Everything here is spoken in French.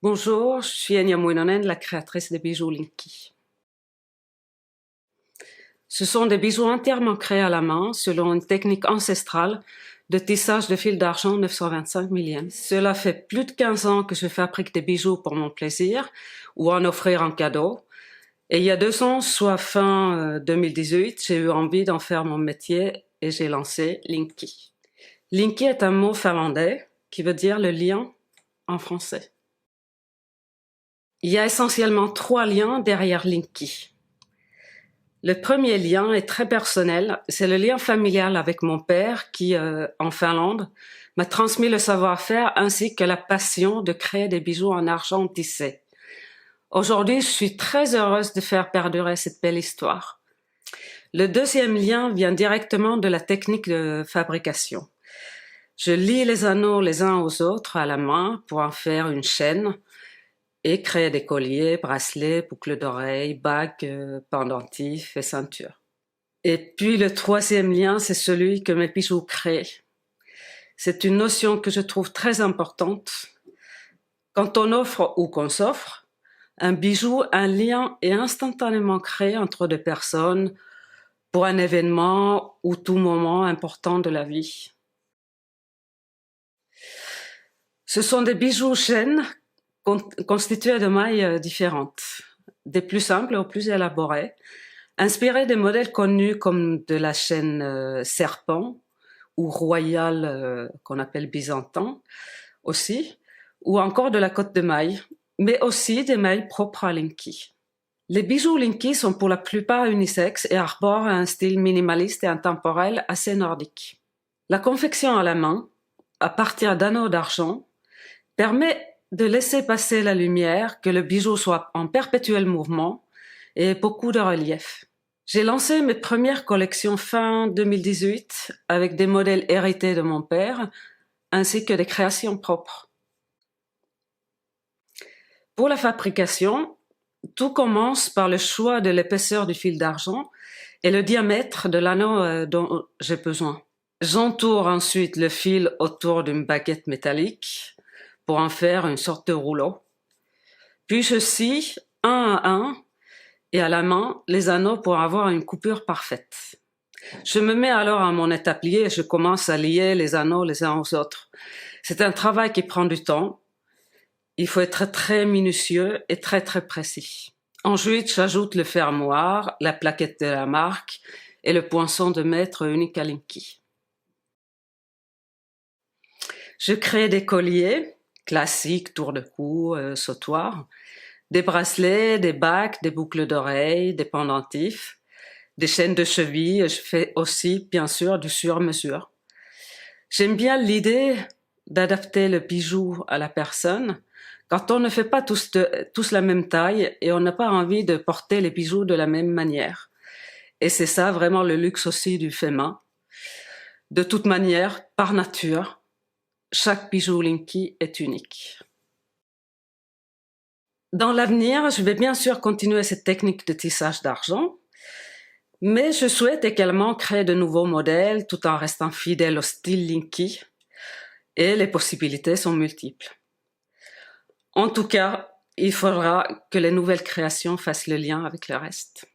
Bonjour, je suis Enya Muinonen, la créatrice des bijoux Linky. Ce sont des bijoux entièrement créés à la main selon une technique ancestrale de tissage de fil d'argent 925 millième. Cela fait plus de 15 ans que je fabrique des bijoux pour mon plaisir ou en offrir en cadeau. Et il y a 2 ans, soit fin 2018, j'ai eu envie d'en faire mon métier et j'ai lancé Linky. Linky est un mot finlandais qui veut dire le lien en français. Il y a essentiellement 3 liens derrière Linky. Le premier lien est très personnel, c'est le lien familial avec mon père qui, en Finlande, m'a transmis le savoir-faire ainsi que la passion de créer des bijoux en argent tissé. Aujourd'hui, je suis très heureuse de faire perdurer cette belle histoire. Le deuxième lien vient directement de la technique de fabrication. Je lie les anneaux les uns aux autres à la main pour en faire une chaîne et créer des colliers, bracelets, boucles d'oreilles, bagues, pendentifs et ceintures. Et puis le troisième lien, c'est celui que mes bijoux créent. C'est une notion que je trouve très importante. Quand on offre ou qu'on s'offre un bijou, un lien est instantanément créé entre deux personnes pour un événement ou tout moment important de la vie. Ce sont des bijoux chaînes constitués de mailles différentes, des plus simples aux plus élaborées, inspirés des modèles connus comme de la chaîne serpent ou royale qu'on appelle byzantin aussi, ou encore de la côte de mailles, mais aussi des mailles propres à Linky. Les bijoux Linky sont pour la plupart unisexes et arborent un style minimaliste et intemporel assez nordique. La confection à la main, à partir d'anneaux d'argent, permet de laisser passer la lumière, que le bijou soit en perpétuel mouvement et beaucoup de relief. J'ai lancé mes premières collections fin 2018 avec des modèles hérités de mon père ainsi que des créations propres. Pour la fabrication, tout commence par le choix de l'épaisseur du fil d'argent et le diamètre de l'anneau dont j'ai besoin. J'entoure ensuite le fil autour d'une baguette métallique pour en faire une sorte de rouleau. Puis je scie un à un et à la main les anneaux pour avoir une coupure parfaite. Je me mets alors à mon établi et je commence à lier les anneaux les uns aux autres. C'est un travail qui prend du temps. Il faut être très minutieux et très précis. Ensuite, j'ajoute le fermoir, la plaquette de la marque et le poinçon de maître unique à Linky. Je crée des colliers classiques, tour de cou, sautoir, des bracelets, des bagues, des boucles d'oreilles, des pendentifs, des chaînes de cheville. Je fais aussi, bien sûr, du sur-mesure. J'aime bien l'idée d'adapter le bijou à la personne, quand on ne fait pas tous la même taille et on n'a pas envie de porter les bijoux de la même manière. Et c'est ça vraiment le luxe aussi du fait main. De toute manière, par nature, chaque bijou Linky est unique. Dans l'avenir, je vais bien sûr continuer cette technique de tissage d'argent, mais je souhaite également créer de nouveaux modèles tout en restant fidèle au style Linky, et les possibilités sont multiples. En tout cas, il faudra que les nouvelles créations fassent le lien avec le reste.